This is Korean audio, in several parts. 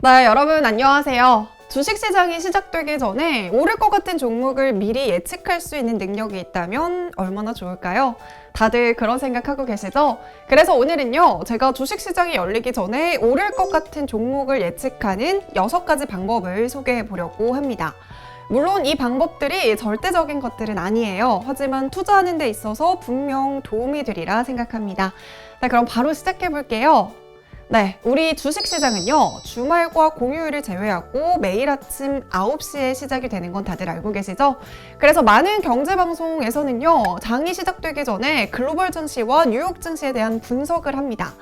네, 여러분 안녕하세요. 주식시장이 시작되기 전에 오를 것 같은 종목을 미리 예측할 수 있는 능력이 있다면 얼마나 좋을까요? 다들 그런 생각하고 계시죠? 그래서 오늘은요, 제가 주식시장이 열리기 전에 오를 것 같은 종목을 예측하는 6가지 방법을 소개해 보려고 합니다. 물론 이 방법들이 절대적인 것들은 아니에요. 하지만 투자하는 데 있어서 분명 도움이 되리라 생각합니다. 네, 그럼 바로 시작해 볼게요. 네, 우리 주식시장은요, 주말과 공휴일을 제외하고 매일 아침 9시에 시작이 되는 건 다들 알고 계시죠? 그래서 많은 경제방송에서는요, 장이 시작되기 전에 글로벌 증시와 뉴욕 증시에 대한 분석을 합니다.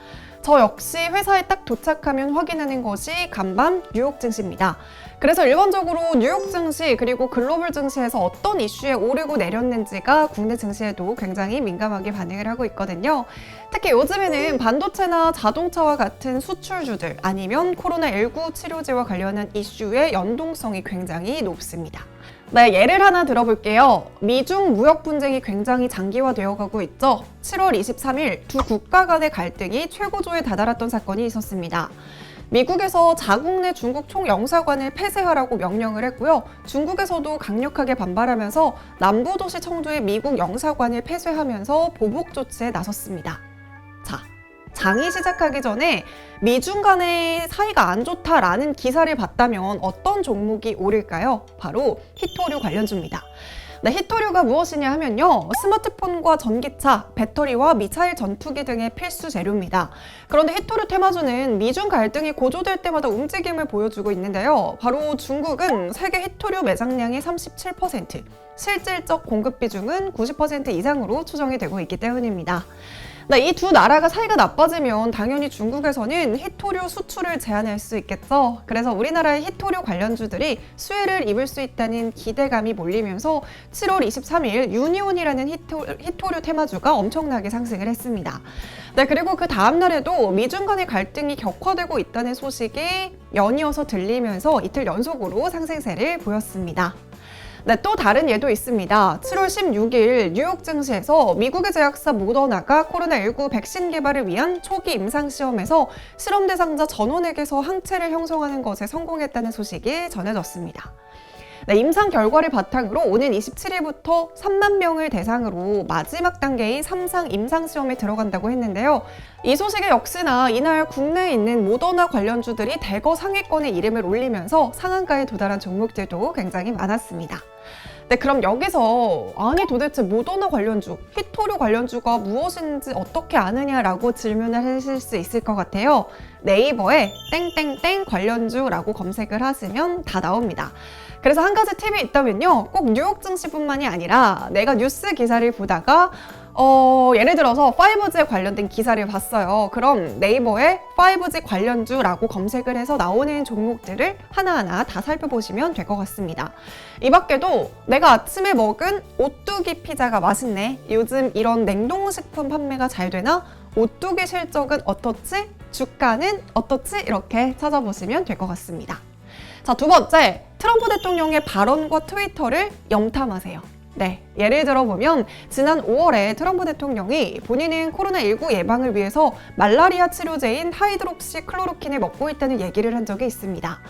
저 역시 회사에 딱 도착하면 확인하는 것이 간밤 뉴욕 증시입니다. 그래서 일반적으로 뉴욕 증시 그리고 글로벌 증시에서 어떤 이슈에 오르고 내렸는지가 국내 증시에도 굉장히 민감하게 반응을 하고 있거든요. 특히 요즘에는 반도체나 자동차와 같은 수출주들 아니면 코로나19 치료제와 관련한 이슈의 연동성이 굉장히 높습니다. 네, 예를 하나 들어볼게요. 미중 무역 분쟁이 굉장히 장기화되어 가고 있죠. 7월 23일 두 국가 간의 갈등이 최고조에 다다랐던 사건이 있었습니다. 미국에서 자국 내 중국 총영사관을 폐쇄하라고 명령을 했고요. 중국에서도 강력하게 반발하면서 남부도시 청두의 미국 영사관을 폐쇄하면서 보복 조치에 나섰습니다. 자, 장이 시작하기 전에 미중 간의 사이가 안 좋다라는 기사를 봤다면 어떤 종목이 오를까요? 바로 히토류 관련주입니다. 네, 히토류가 무엇이냐 하면요, 스마트폰과 전기차, 배터리와 미사일 전투기 등의 필수 재료입니다. 그런데 히토류 테마주는 미중 갈등이 고조될 때마다 움직임을 보여주고 있는데요. 바로 중국은 세계 히토류 매장량의 37%, 실질적 공급 비중은 90% 이상으로 추정이 되고 있기 때문입니다. 네, 이 두 나라가 사이가 나빠지면 당연히 중국에서는 히토류 수출을 제한할 수 있겠죠. 그래서 우리나라의 히토류 관련주들이 수혜를 입을 수 있다는 기대감이 몰리면서 7월 23일 유니온이라는 히토류 테마주가 엄청나게 상승을 했습니다. 네, 그리고 그 다음 날에도 미중 간의 갈등이 격화되고 있다는 소식이 연이어서 들리면서 이틀 연속으로 상승세를 보였습니다. 네, 또 다른 예도 있습니다. 7월 16일 뉴욕 증시에서 미국의 제약사 모더나가 코로나19 백신 개발을 위한 초기 임상시험에서 실험 대상자 전원에게서 항체를 형성하는 것에 성공했다는 소식이 전해졌습니다. 네, 임상 결과를 바탕으로 오는 27일부터 3만 명을 대상으로 마지막 단계인 3상 임상시험에 들어간다고 했는데요. 이 소식에 역시나 이날 국내에 있는 모더나 관련주들이 대거 상위권에 이름을 올리면서 상한가에 도달한 종목들도 굉장히 많았습니다. 네, 그럼 여기서 아니 도대체 모더나 관련주, 히토류 관련주가 무엇인지 어떻게 아느냐라고 질문을 하실 수 있을 것 같아요. 네이버에 땡땡땡 관련주라고 검색을 하시면 다 나옵니다. 그래서 한 가지 팁이 있다면요, 꼭 뉴욕 증시뿐만이 아니라 내가 뉴스 기사를 보다가 예를 들어서 5G에 관련된 기사를 봤어요. 그럼 네이버에 5G 관련주라고 검색을 해서 나오는 종목들을 하나하나 다 살펴보시면 될 것 같습니다. 이 밖에도 내가 아침에 먹은 오뚜기 피자가 맛있네. 요즘 이런 냉동식품 판매가 잘 되나? 오뚜기 실적은 어떻지? 주가는 어떻지? 이렇게 찾아보시면 될 것 같습니다. 자, 두 번째, 트럼프 대통령의 발언과 트위터를 염탐하세요. 네, 예를 들어보면 지난 5월에 트럼프 대통령이 본인은 코로나19 예방을 위해서 말라리아 치료제인 하이드록시 클로로킨을 먹고 있다는 얘기를 한 적이 있습니다.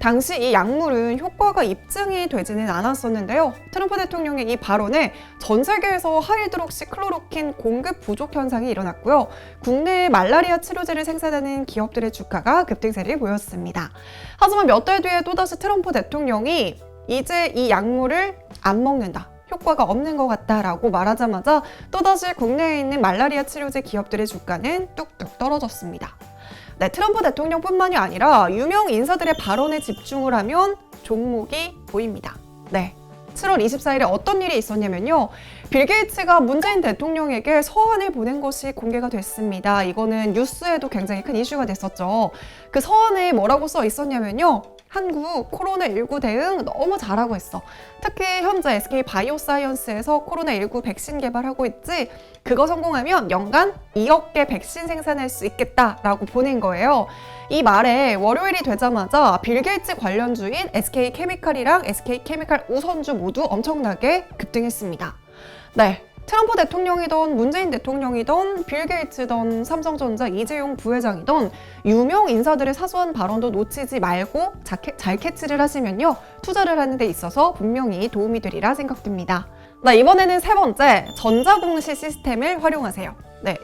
당시 이 약물은 효과가 입증이 되지는 않았었는데요. 트럼프 대통령의 이 발언에 전 세계에서 하이드록시 클로로킨 공급 부족 현상이 일어났고요. 국내에 말라리아 치료제를 생산하는 기업들의 주가가 급등세를 보였습니다. 하지만 몇 달 뒤에 또다시 트럼프 대통령이 이제 이 약물을 안 먹는다, 효과가 없는 것 같다라고 말하자마자 또다시 국내에 있는 말라리아 치료제 기업들의 주가는 뚝뚝 떨어졌습니다. 네, 트럼프 대통령뿐만이 아니라 유명 인사들의 발언에 집중을 하면 종목이 보입니다. 네, 7월 24일에 어떤 일이 있었냐면요, 빌 게이츠가 문재인 대통령에게 서한을 보낸 것이 공개가 됐습니다. 이거는 뉴스에도 굉장히 큰 이슈가 됐었죠. 그 서한에 뭐라고 써 있었냐면요, 한국 코로나19 대응 너무 잘하고 있어. 특히 현재 SK 바이오사이언스에서 코로나19 백신 개발하고 있지. 그거 성공하면 연간 2억 개 백신 생산할 수 있겠다라고 보낸 거예요. 이 말에 월요일이 되자마자 빌 게이츠 관련주인 SK케미칼이랑 SK케미칼 우선주 모두 엄청나게 급등했습니다. 네, 트럼프 대통령이던 문재인 대통령이던 빌 게이츠던 삼성전자 이재용 부회장이던 유명 인사들의 사소한 발언도 놓치지 말고 잘 캐치를 하시면요. 투자를 하는 데 있어서 분명히 도움이 되리라 생각됩니다. 이번에는 세 번째, 전자공시 시스템을 활용하세요.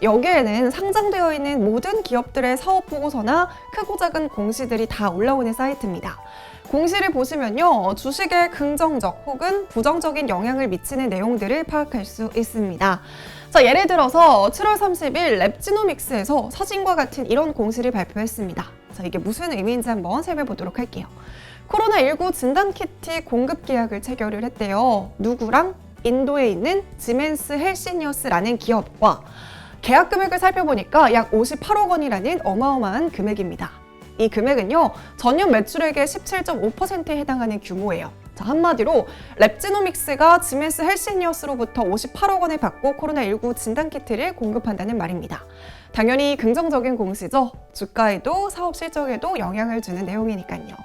여기에는 상장되어 있는 모든 기업들의 사업 보고서나 크고 작은 공시들이 다 올라오는 사이트입니다. 공시를 보시면요, 주식에 긍정적 혹은 부정적인 영향을 미치는 내용들을 파악할 수 있습니다. 자, 예를 들어서 7월 30일 랩지노믹스에서 사진과 같은 이런 공시를 발표했습니다. 자, 이게 무슨 의미인지 한번 살펴보도록 할게요. 코로나19 진단키트 공급 계약을 체결을 했대요. 누구랑? 인도에 있는 지멘스 헬시니어스라는 기업과 계약 금액을 살펴보니까 약 58억 원이라는 어마어마한 금액입니다. 이 금액은요, 전년 매출액의 17.5%에 해당하는 규모예요. 자, 한마디로 랩지노믹스가 지멘스 헬시니어스로부터 58억 원을 받고 코로나19 진단키트를 공급한다는 말입니다. 당연히 긍정적인 공시죠. 주가에도 사업 실적에도 영향을 주는 내용이니까요.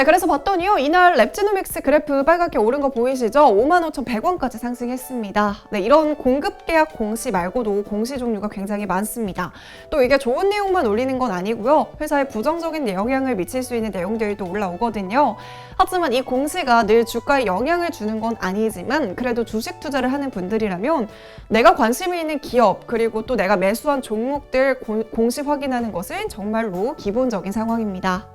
그래서 봤더니요, 이날 랩지노믹스 그래프 빨갛게 오른 거 보이시죠? 55,100원까지 상승했습니다. 이런 공급 계약 공시 말고도 공시 종류가 굉장히 많습니다. 또 이게 좋은 내용만 올리는 건 아니고요. 회사에 부정적인 영향을 미칠 수 있는 내용들도 올라오거든요. 하지만 이 공시가 늘 주가에 영향을 주는 건 아니지만 그래도 주식 투자를 하는 분들이라면 내가 관심이 있는 기업 그리고 또 내가 매수한 종목들 공시 확인하는 것은 정말로 기본적인 상황입니다.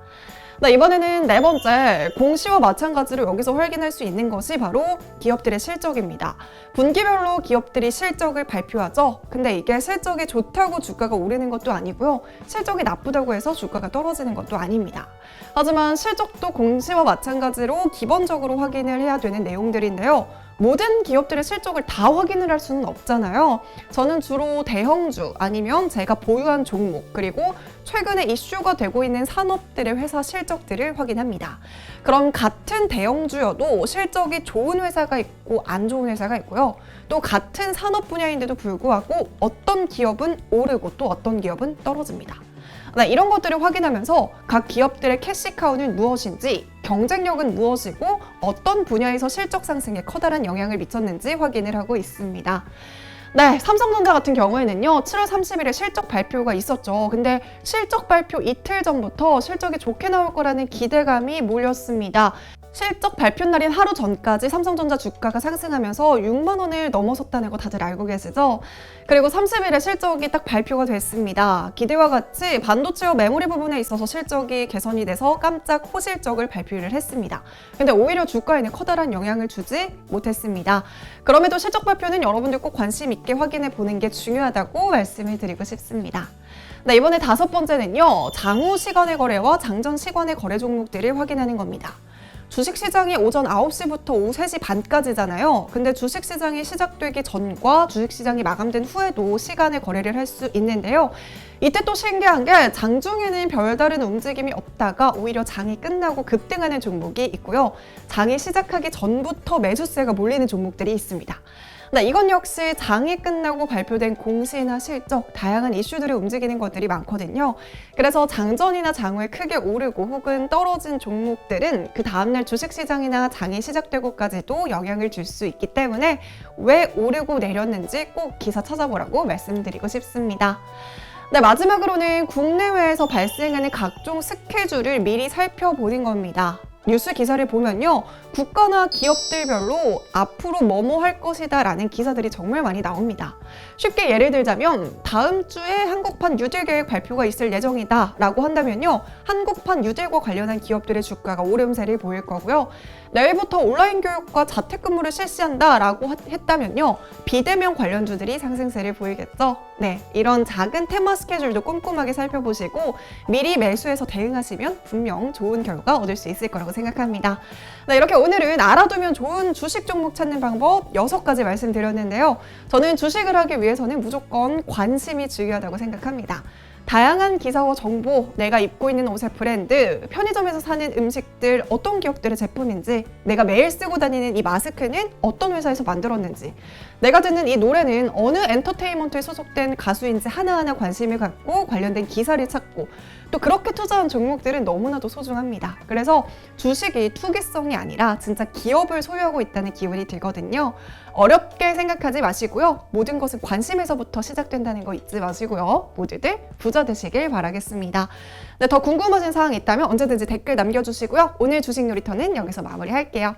이번에는 네 번째, 공시와 마찬가지로 여기서 확인할 수 있는 것이 바로 기업들의 실적입니다. 분기별로 기업들이 실적을 발표하죠. 근데 이게 실적이 좋다고 주가가 오르는 것도 아니고요. 실적이 나쁘다고 해서 주가가 떨어지는 것도 아닙니다. 하지만 실적도 공시와 마찬가지로 기본적으로 확인을 해야 되는 내용들인데요. 모든 기업들의 실적을 다 확인을 할 수는 없잖아요. 저는 주로 대형주 아니면 제가 보유한 종목 그리고 최근에 이슈가 되고 있는 산업들의 회사 실적들을 확인합니다. 그럼 같은 대형주여도 실적이 좋은 회사가 있고 안 좋은 회사가 있고요. 또 같은 산업 분야인데도 불구하고 어떤 기업은 오르고 또 어떤 기업은 떨어집니다. 이런 것들을 확인하면서 각 기업들의 캐시카우는 무엇인지, 경쟁력은 무엇이고 어떤 분야에서 실적 상승에 커다란 영향을 미쳤는지 확인을 하고 있습니다. 삼성전자 같은 경우에는요, 7월 30일에 실적 발표가 있었죠. 근데 실적 발표 이틀 전부터 실적이 좋게 나올 거라는 기대감이 몰렸습니다. 실적 발표 날인 하루 전까지 삼성전자 주가가 상승하면서 6만 원을 넘어섰다는 거 다들 알고 계시죠? 그리고 30일에 실적이 딱 발표가 됐습니다. 기대와 같이 반도체와 메모리 부분에 있어서 실적이 개선이 돼서 깜짝 호실적을 발표를 했습니다. 근데 오히려 주가에는 커다란 영향을 주지 못했습니다. 그럼에도 실적 발표는 여러분들 꼭 관심 있게 확인해 보는 게 중요하다고 말씀을 드리고 싶습니다. 이번에 다섯 번째는요, 장후 시간의 거래와 장전 시간의 거래 종목들을 확인하는 겁니다. 주식시장이 오전 9시부터 오후 3시 반까지잖아요. 근데 주식시장이 시작되기 전과 주식시장이 마감된 후에도 시간의 거래를 할 수 있는데요. 이때 또 신기한 게 장중에는 별다른 움직임이 없다가 오히려 장이 끝나고 급등하는 종목이 있고요. 장이 시작하기 전부터 매수세가 몰리는 종목들이 있습니다. 이건 역시 장이 끝나고 발표된 공시나 실적, 다양한 이슈들이 움직이는 것들이 많거든요. 그래서 장전이나 장후에 크게 오르고 혹은 떨어진 종목들은 그 다음날 주식시장이나 장이 시작되고까지도 영향을 줄 수 있기 때문에 왜 오르고 내렸는지 꼭 기사 찾아보라고 말씀드리고 싶습니다. 마지막으로는 국내외에서 발생하는 각종 스케줄을 미리 살펴보는 겁니다. 뉴스 기사를 보면요, 국가나 기업들별로 앞으로 뭐뭐 할 것이다 라는 기사들이 정말 많이 나옵니다. 쉽게 예를 들자면 다음 주에 한국판 뉴딜 계획 발표가 있을 예정이다 라고 한다면요, 한국판 뉴딜과 관련한 기업들의 주가가 오름세를 보일 거고요. 내일부터 온라인 교육과 자택근무를 실시한다 라고 했다면요, 비대면 관련주들이 상승세를 보이겠죠. 이런 작은 테마 스케줄도 꼼꼼하게 살펴보시고 미리 매수해서 대응하시면 분명 좋은 결과 얻을 수 있을 거라고 생각합니다. 이렇게 오늘은 알아두면 좋은 주식 종목 찾는 방법 6가지 말씀드렸는데요. 저는 주식을 하기 위해서는 무조건 관심이 중요하다고 생각합니다. 다양한 기사와 정보, 내가 입고 있는 옷의 브랜드, 편의점에서 사는 음식들, 어떤 기업들의 제품인지, 내가 매일 쓰고 다니는 이 마스크는 어떤 회사에서 만들었는지, 내가 듣는 이 노래는 어느 엔터테인먼트에 소속된 가수인지 하나하나 관심을 갖고 관련된 기사를 찾고, 또 그렇게 투자한 종목들은 너무나도 소중합니다. 그래서 주식이 투기성이 아니라 진짜 기업을 소유하고 있다는 기분이 들거든요. 어렵게 생각하지 마시고요. 모든 것은 관심에서부터 시작된다는 거 잊지 마시고요. 모두들 부자 되시길 바라겠습니다. 네, 더 궁금하신 사항이 있다면 언제든지 댓글 남겨주시고요. 오늘 주식 놀이터는 여기서 마무리할게요.